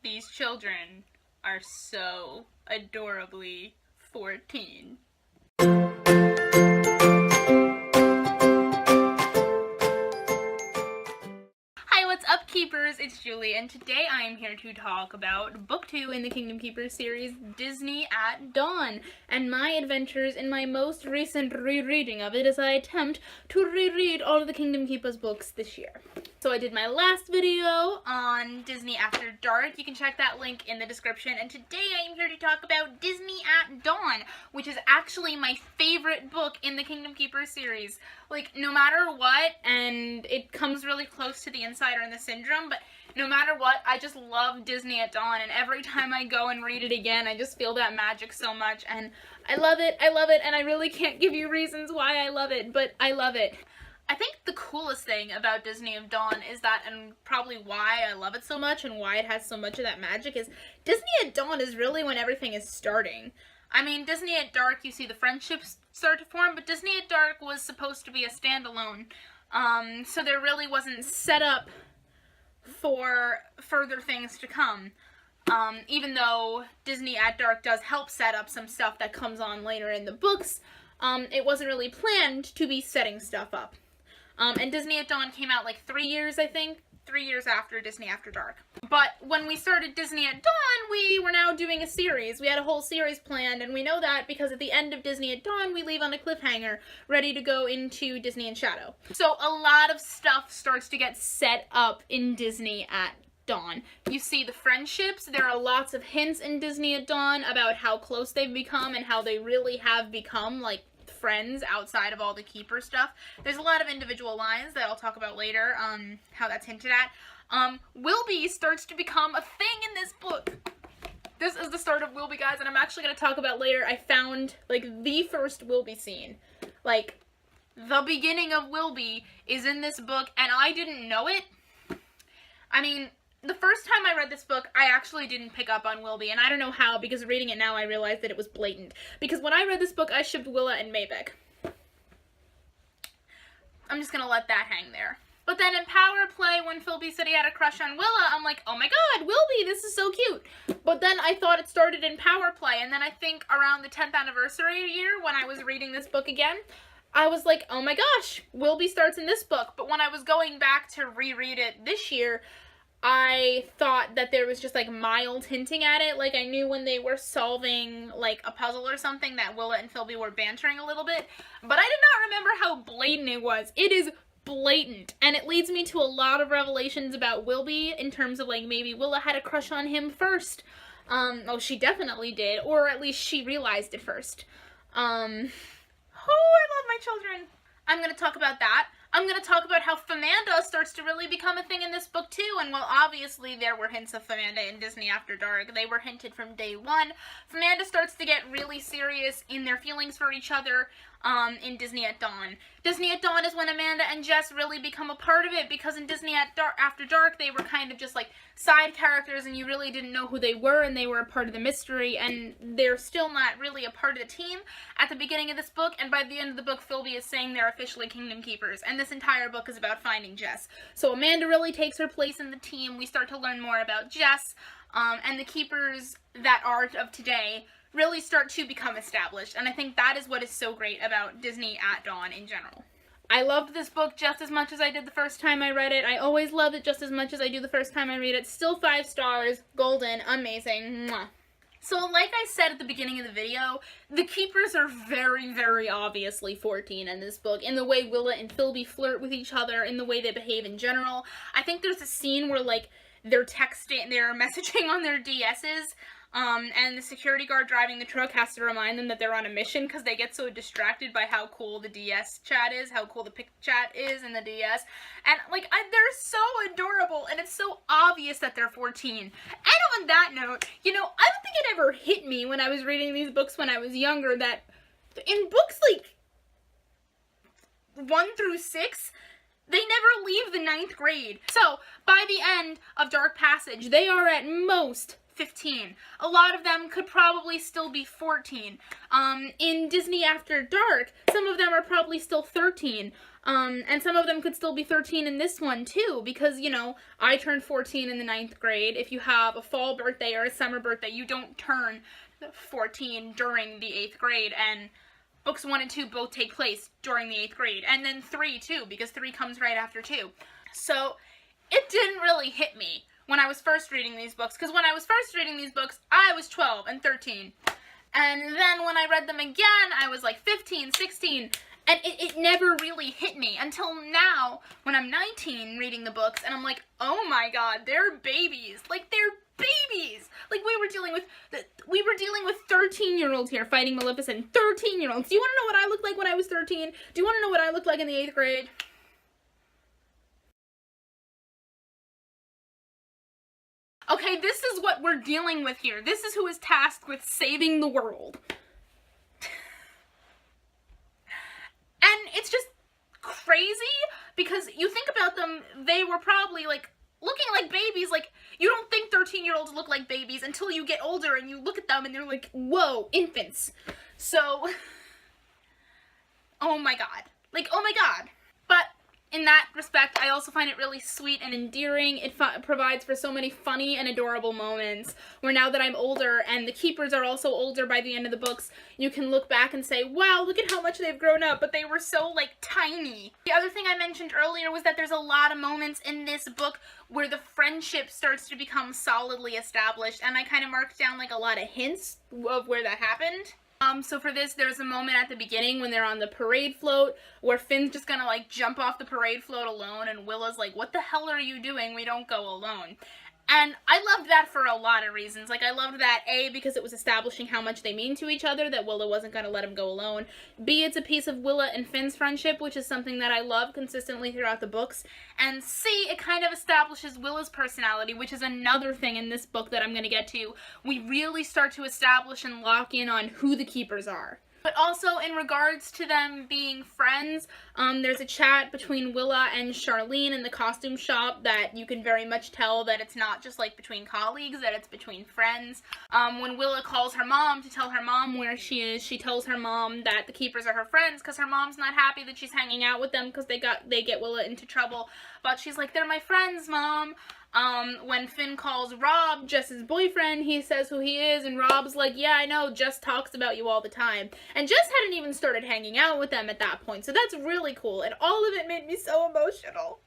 These children are so adorably 14. Hi, what's up, Keepers? It's Julie, and today I am here to talk about Book 2 in the Kingdom Keepers series, Disney at Dawn, and my adventures in my most recent rereading of it as I attempt to reread all of the Kingdom Keepers books this year. So I did my last video on Disney After Dark. You can check that link in the description. And today I am here to talk about Disney at Dawn, which is actually my favorite book in the Kingdom Keepers series. Like, no matter what, and it comes really close to the Insider and the Syndrome, but no matter what, I just love Disney at Dawn, and every time I go and read it again, I just feel that magic so much, and I love it, and I really can't give you reasons why I love it, but I love it. I think the coolest thing about Disney of Dawn is that, and probably why I love it so much and why it has so much of that magic, is Disney at Dawn is really when everything is starting. I mean, Disney at Dark, you see the friendships start to form, but Disney at Dark was supposed to be a standalone, so there really wasn't set up for further things to come. Even though Disney at Dark does help set up some stuff that comes on later in the books, it wasn't really planned to be setting stuff up. And Disney at Dawn came out like 3 years, I think. 3 years after Disney After Dark. But when we started Disney at Dawn, we were now doing a series. We had a whole series planned, and we know that because at the end of Disney at Dawn, we leave on a cliffhanger, ready to go into Disney in Shadow. So a lot of stuff starts to get set up in Disney at Dawn. You see the friendships. There are lots of hints in Disney at Dawn about how close they've become and how they really have become, like, friends outside of all the Keeper stuff. There's a lot of individual lines that I'll talk about later, how that's hinted at. Wilby starts to become a thing in this book. This is the start of Wilby, guys, and I'm actually going to talk about later. I found, like, the first Wilby scene. Like, the beginning of Wilby is in this book, and I didn't know it. I mean, the first time I read this book, I actually didn't pick up on Wilby, and I don't know how, because reading it now I realized that it was blatant. Because when I read this book, I shipped Willa and Maybeck. I'm just gonna let that hang there. But then in Power Play, when Philby said he had a crush on Willa, I'm like, oh my god, Wilby, this is so cute. But then I thought it started in Power Play, and then I think around the 10th anniversary year, when I was reading this book again, I was like, oh my gosh, Wilby starts in this book. But when I was going back to reread it this year, I thought that there was just, like, mild hinting at it. Like, I knew when they were solving, like, a puzzle or something that Willa and Philby were bantering a little bit. But I did not remember how blatant it was. It is blatant. And it leads me to a lot of revelations about Wilby in terms of, like, maybe Willa had a crush on him first. Oh, she definitely did. Or at least she realized it first. Oh, I love my children. I'm going to talk about that. I'm going to talk about how Famanda starts to really become a thing in this book, too. And while obviously there were hints of Famanda in Disney After Dark, they were hinted from day one. Famanda starts to get really serious in their feelings for each other in Disney at Dawn. Disney at Dawn is when Amanda and Jess really become a part of it, because in Disney After Dark, they were kind of just like side characters, and you really didn't know who they were, and they were a part of the mystery, and they're still not really a part of the team at the beginning of this book, and by the end of the book, Philby is saying they're officially Kingdom Keepers, and this entire book is about finding Jess. So Amanda really takes her place in the team. We start to learn more about Jess, and the Keepers that are of today really start to become established, and I think that is what is so great about Disney at Dawn in general. I loved this book just as much as I did the first time I read it. I always loved it just as much as I do the first time I read it. Still 5 stars, golden, amazing, mwah. So like I said at the beginning of the video, the Keepers are very, very obviously 14 in this book, in the way Willa and Philby flirt with each other, in the way they behave in general. I think there's a scene where, like, they're messaging on their DS's, and the security guard driving the truck has to remind them that they're on a mission because they get so distracted by how cool the DS chat is, how cool the pic chat is in the DS, and, like, they're so adorable, and it's so obvious that they're 14. And on that note, you know, I don't think it ever hit me when I was reading these books when I was younger that in books, like, 1 through 6, they never leave the 9th grade. So, by the end of Dark Passage, they are at most 15. A lot of them could probably still be 14. In Disney After Dark, some of them are probably still 13. And some of them could still be 13 in this one, too, because, you know, I turned 14 in the 9th grade. If you have a fall birthday or a summer birthday, you don't turn 14 during the 8th grade, and books 1 and 2 both take place during the 8th grade, and then 3, too, because 3 comes right after 2. So, it didn't really hit me when I was first reading these books, because when I was first reading these books, I was 12 and 13. And then when I read them again, I was like 15, 16, and it never really hit me until now when I'm 19 reading the books, and I'm like, oh my god, they're babies. Like, they're babies. Like, we were dealing with 13-year-olds here fighting Maleficent. 13-year-olds. Do you want to know what I looked like when I was 13? Do you want to know what I looked like in the 8th grade? Okay, this is what we're dealing with here. This is who is tasked with saving the world. And it's just crazy, because you think about them, they were probably, like, looking like babies. Like, you don't think 13-year-olds look like babies until you get older and you look at them and you're like, whoa, infants. So, oh my god. Like, oh my god. But in that respect, I also find it really sweet and endearing. It provides for so many funny and adorable moments where now that I'm older and the keepers are also older by the end of the books, you can look back and say, wow, look at how much they've grown up, but they were so, like, tiny. The other thing I mentioned earlier was that there's a lot of moments in this book where the friendship starts to become solidly established, and I kind of marked down, like, a lot of hints of where that happened. So for this, there's a moment at the beginning when they're on the parade float where Finn's just gonna, like, jump off the parade float alone, and Willa's like, what the hell are you doing? We don't go alone. And I loved that for a lot of reasons. Like, I loved that, A, because it was establishing how much they mean to each other, that Willa wasn't going to let him go alone. B, it's a piece of Willa and Finn's friendship, which is something that I love consistently throughout the books. And C, it kind of establishes Willa's personality, which is another thing in this book that I'm going to get to. We really start to establish and lock in on who the keepers are. But also, in regards to them being friends, there's a chat between Willa and Charlene in the costume shop that you can very much tell that it's not just, like, between colleagues, that it's between friends. When Willa calls her mom to tell her mom where she is, she tells her mom that the keepers are her friends, because her mom's not happy that she's hanging out with them because they get Willa into trouble. But she's like, they're my friends, Mom. When Finn calls Rob, Jess's boyfriend, he says who he is, and Rob's like, yeah, I know, Jess talks about you all the time. And Jess hadn't even started hanging out with them at that point, so that's really cool, and all of it made me so emotional.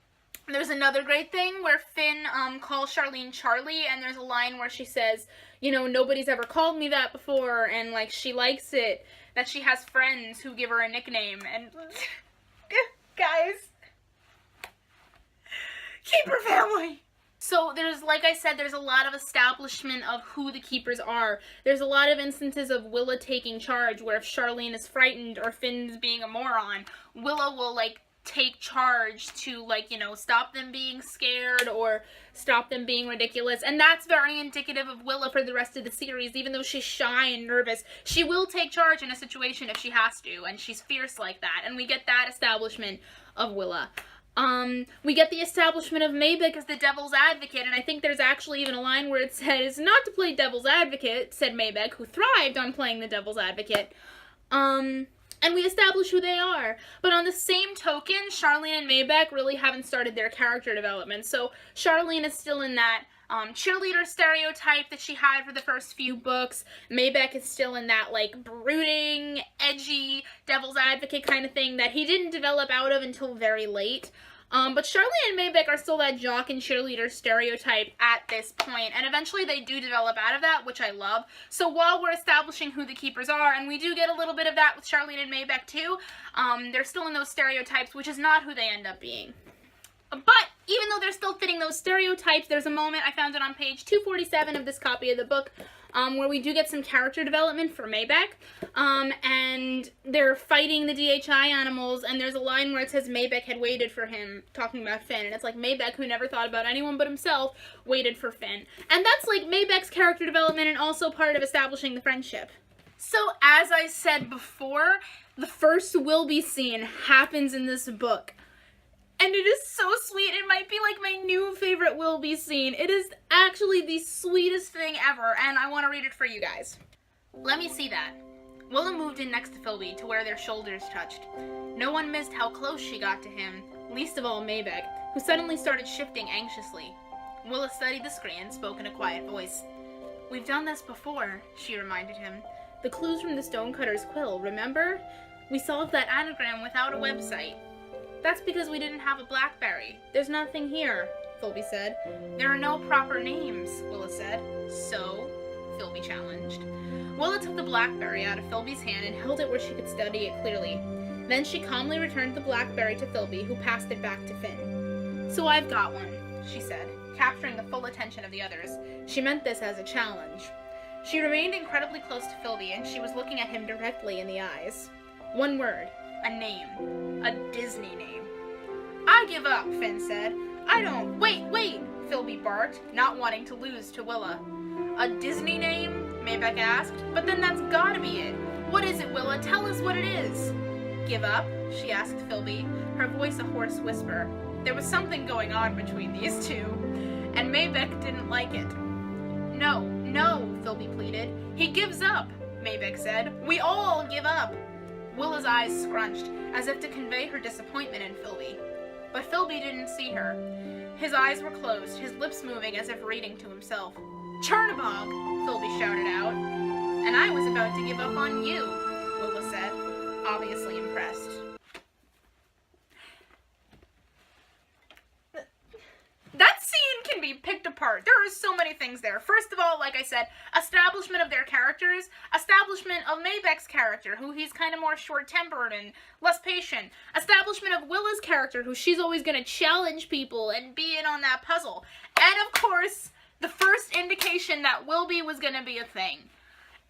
There's another great thing where Finn calls Charlene Charlie, and there's a line where she says, you know, nobody's ever called me that before, and, like, she likes it, that she has friends who give her a nickname, and guys, keep her family. So there's, like I said, there's a lot of establishment of who the keepers are. There's a lot of instances of Willa taking charge, where if Charlene is frightened or Finn's being a moron, Willa will, like, take charge to, like, you know, stop them being scared or stop them being ridiculous. And that's very indicative of Willa for the rest of the series. Even though she's shy and nervous, she will take charge in a situation if she has to, and she's fierce like that. And we get that establishment of Willa. We get the establishment of Maybeck as the devil's advocate, and I think there's actually even a line where it says, not to play devil's advocate, said Maybeck, who thrived on playing the devil's advocate. And we establish who they are. But on the same token, Charlene and Maybeck really haven't started their character development. So Charlene is still in that cheerleader stereotype that she had for the first few books. Maybeck is still in that, like, brooding, edgy, devil's advocate kind of thing that he didn't develop out of until very late. But Charlene and Maybeck are still that jock and cheerleader stereotype at this point, and eventually they do develop out of that, which I love. So while we're establishing who the keepers are, and we do get a little bit of that with Charlene and Maybeck too, they're still in those stereotypes, which is not who they end up being. But even though they're still fitting those stereotypes, there's a moment, I found it on page 247 of this copy of the book, where we do get some character development for Maybeck, and they're fighting the DHI animals, and there's a line where it says Maybeck had waited for him, talking about Finn, and it's like Maybeck, who never thought about anyone but himself, waited for Finn. And that's, like, Maybeck's character development and also part of establishing the friendship. So, as I said before, the first Wilby scene happens in this book. And it is so sweet. It might be like my new favorite Wilby scene. It is actually the sweetest thing ever, and I want to read it for you guys. Let me see that. Willa moved in next to Philby to where their shoulders touched. No one missed how close she got to him, least of all Maybeck, who suddenly started shifting anxiously. Willa studied the screen and spoke in a quiet voice. We've done this before, she reminded him. The clues from the Stonecutter's quill, remember? We solved that anagram without a website. That's because we didn't have a BlackBerry. There's nothing here, Philby said. There are no proper names, Willa said. So, Philby challenged. Willa took the BlackBerry out of Philby's hand and held it where she could study it clearly. Then she calmly returned the BlackBerry to Philby, who passed it back to Finn. So I've got one, she said, capturing the full attention of the others. She meant this as a challenge. She remained incredibly close to Philby, and she was looking at him directly in the eyes. One word. A name. A Disney name. I give up, Finn said. I don't. Wait! Philby barked, not wanting to lose to Willa. A Disney name? Maybeck asked. But then that's gotta be it. What is it, Willa? Tell us what it is. Give up? She asked Philby, her voice a hoarse whisper. There was something going on between these two, and Maybeck didn't like it. No, Philby pleaded. He gives up, Maybeck said. We all give up. Willa's eyes scrunched, as if to convey her disappointment in Philby. But Philby didn't see her. His eyes were closed, his lips moving as if reading to himself. Chernabog, Philby shouted out. And I was about to give up on you, Willa said, obviously impressed. That scene can be picked apart. There are so many things there. First of all, like I said, establishment of their characters, establishment of Maybeck's character, who he's kind of more short-tempered and less patient, establishment of Willa's character, who she's always going to challenge people and be in on that puzzle, and of course, the first indication that Wilby was going to be a thing.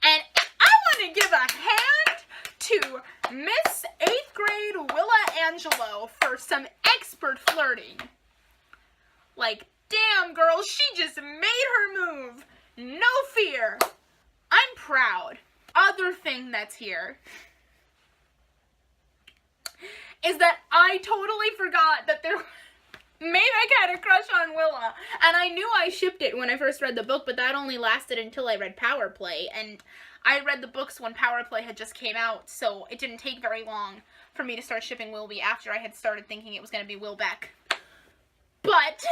And I want to give a hand to Miss 8th grade Willa Angelo for some expert flirting. Like, damn, girl, she just made her move. No fear. I'm proud. Other thing that's here is that I totally forgot that Maybeck had a crush on Willa. And I knew I shipped it when I first read the book, but that only lasted until I read Power Play. And I read the books when Power Play had just came out, so it didn't take very long for me to start shipping Wilby after I had started thinking it was going to be Wilbeck. But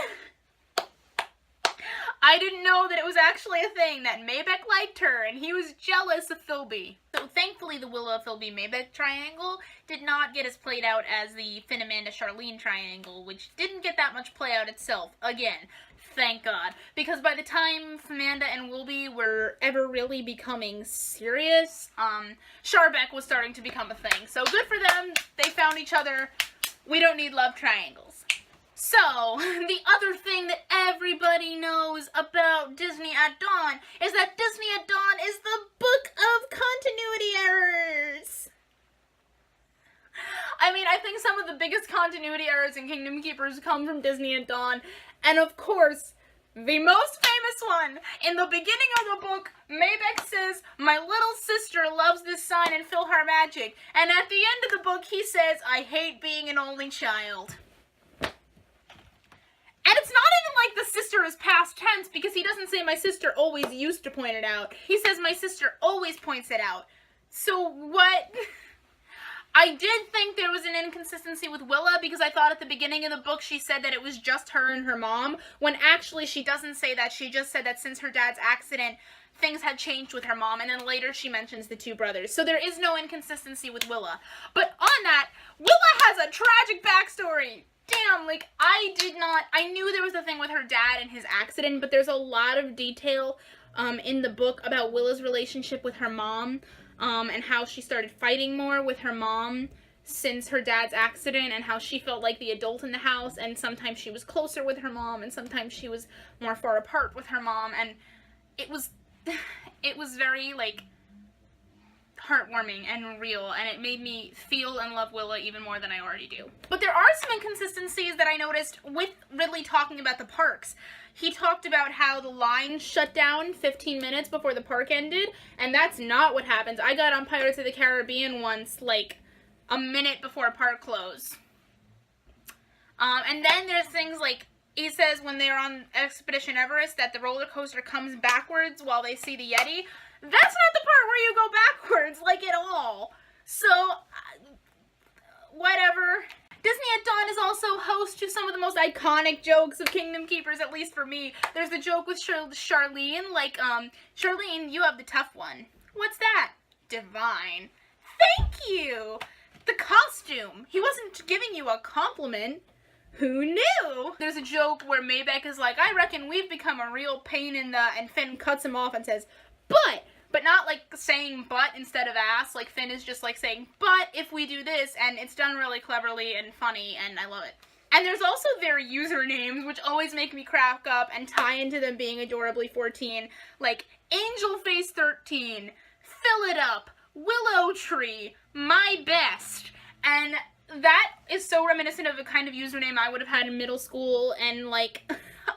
I didn't know that it was actually a thing, that Maybeck liked her, and he was jealous of Philby. So thankfully the Willa, Philby, Maybeck triangle did not get as played out as the Finn, Amanda, Charlene triangle, which didn't get that much play out itself. Again, thank God. Because by the time Amanda and Wilby were ever really becoming serious, Charbeck was starting to become a thing. So good for them. They found each other. We don't need love triangles. So, the other thing that everybody knows about Disney at Dawn is that Disney at Dawn is the book of continuity errors. I mean, I think some of the biggest continuity errors in Kingdom Keepers come from Disney at Dawn, and of course, the most famous one, in the beginning of the book, Maybeck says, my little sister loves this sign and PhilharMagic, and at the end of the book, he says, I hate being an only child. And it's not even like the sister is past tense, because he doesn't say my sister always used to point it out. He says my sister always points it out. So what? I did think there was an inconsistency with Willa, because I thought at the beginning of the book she said that it was just her and her mom, when actually she doesn't say that. She just said that since her dad's accident, things had changed with her mom, and then later she mentions the two brothers. So there is no inconsistency with Willa. But on that, Willa has a tragic backstory. Damn, like, I knew there was a thing with her dad and his accident, but there's a lot of detail in the book about Willa's relationship with her mom, and how she started fighting more with her mom since her dad's accident, and how she felt like the adult in the house, and sometimes she was closer with her mom, and sometimes she was more far apart with her mom, and it was very, like, heartwarming and real, and it made me feel and love Willa even more than I already do. But there are some inconsistencies that I noticed with Ridley talking about the parks. He talked about how the line shut down 15 minutes before the park ended, and that's not what happens. I got on Pirates of the Caribbean once, like, a minute before park close. And then there's things like, he says when they're on Expedition Everest that the roller coaster comes backwards while they see the Yeti. That's not the part where you go backwards, like, at all. So, whatever. Disney at Dawn is also host to some of the most iconic jokes of Kingdom Keepers, at least for me. There's the joke with Charlene, like, Charlene, you have the tough one. What's that? Divine. Thank you! The costume. He wasn't giving you a compliment. Who knew? There's a joke where Maybeck is like, I reckon we've become a real pain in the, and Finn cuts him off and says, but not like saying but instead of ass. Like Finn is just like saying, but if we do this, and it's done really cleverly and funny, and I love it. And there's also their usernames, which always make me crack up and tie into them being adorably 14. Like, Angelface13, Fill It Up, Willow Tree, My Best, and that is so reminiscent of a kind of username I would have had in middle school, and like,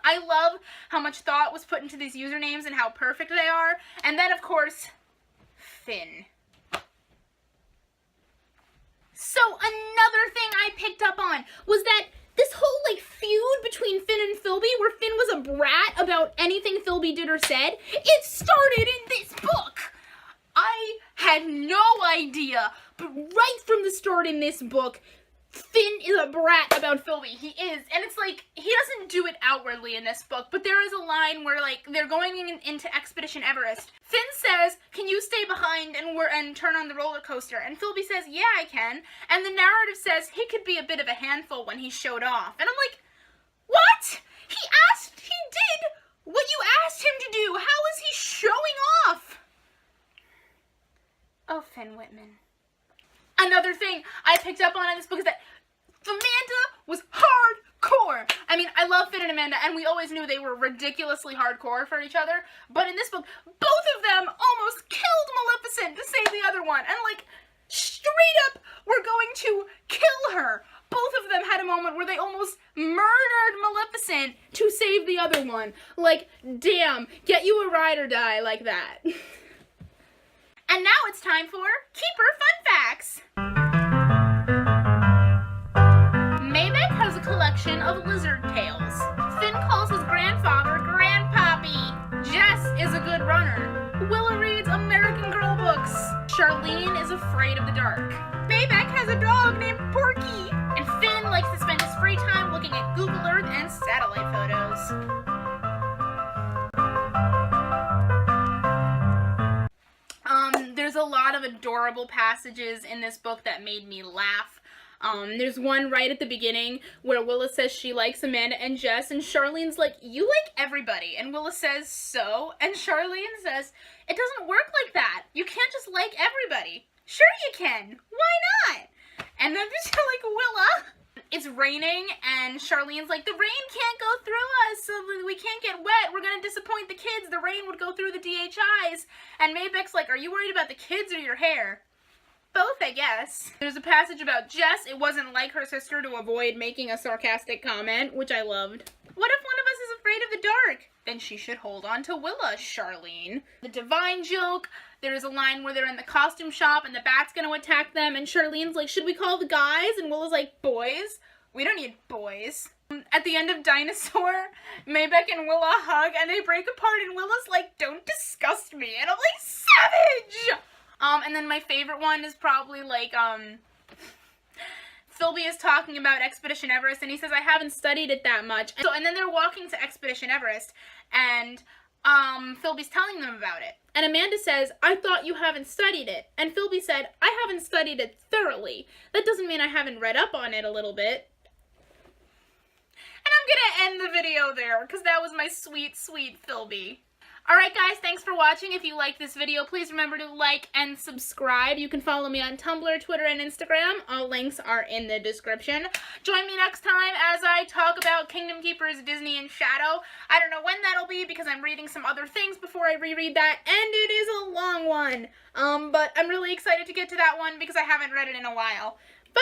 I love how much thought was put into these usernames and how perfect they are. And then, of course, Finn. So, another thing I picked up on was that this whole, like, feud between Finn and Philby, where Finn was a brat about anything Philby did or said, it started in this book. I had no idea, but right from the start in this book, Finn is a brat about Philby. He is. And it's like, he doesn't do it outwardly in this book, but there is a line where, like, they're going into Expedition Everest. Finn says, can you stay behind and turn on the roller coaster? And Philby says, yeah, I can. And the narrative says he could be a bit of a handful when he showed off. And I'm like, what? He did what you asked him to do. How is he showing off? Oh, Finn Whitman. Another thing I picked up on in this book is that Amanda was hardcore. I mean, I love Finn and Amanda, and we always knew they were ridiculously hardcore for each other, but in this book, both of them almost killed Maleficent to save the other one, and like, straight up, were going to kill her. Both of them had a moment where they almost murdered Maleficent to save the other one. Like, damn, get you a ride or die like that. And now it's time for Keeper Fun Facts. Maybeck has a collection of lizard tails. Finn calls his grandfather Grandpappy. Jess is a good runner. Willa reads American Girl books. Charlene is afraid of the dark. Maybeck has a dog named Porky. And Finn likes to spend his free time looking at Google Earth and satellite photos. There's a lot of adorable passages in this book that made me laugh. There's one right at the beginning where Willa says she likes Amanda and Jess, and Charlene's like, you like everybody. And Willa says, so? And Charlene says, it doesn't work like that. You can't just like everybody. Sure you can. Why not? And then there's like, Willa, it's raining, and Charlene's like, the rain can't go through us, so we can't get wet. We're going to disappoint the kids. The rain would go through the DHIs. And Maybeck's like, are you worried about the kids or your hair? Both, I guess. There's a passage about Jess. It wasn't like her sister to avoid making a sarcastic comment, which I loved. What if one of us is afraid of the dark? Then she should hold on to Willa, Charlene. The divine joke. There's a line where they're in the costume shop and the bat's gonna attack them, and Charlene's like, should we call the guys? And Willa's like, boys? We don't need boys. At the end of Dinosaur, Maybeck and Willa hug and they break apart, and Willa's like, don't disgust me. And I'm like, savage! And then my favorite one is probably like, Philby is talking about Expedition Everest, and he says, I haven't studied it that much. And then they're walking to Expedition Everest, and Philby's telling them about it. And Amanda says, I thought you haven't studied it. And Philby said, I haven't studied it thoroughly. That doesn't mean I haven't read up on it a little bit. And I'm gonna end the video there, because that was my sweet, sweet Philby. Alright guys, thanks for watching. If you liked this video, please remember to like and subscribe. You can follow me on Tumblr, Twitter, and Instagram. All links are in the description. Join me next time as I talk about Kingdom Keepers, Disney, and Shadow. I don't know when that'll be because I'm reading some other things before I reread that, and it is a long one. But I'm really excited to get to that one because I haven't read it in a while. Bye!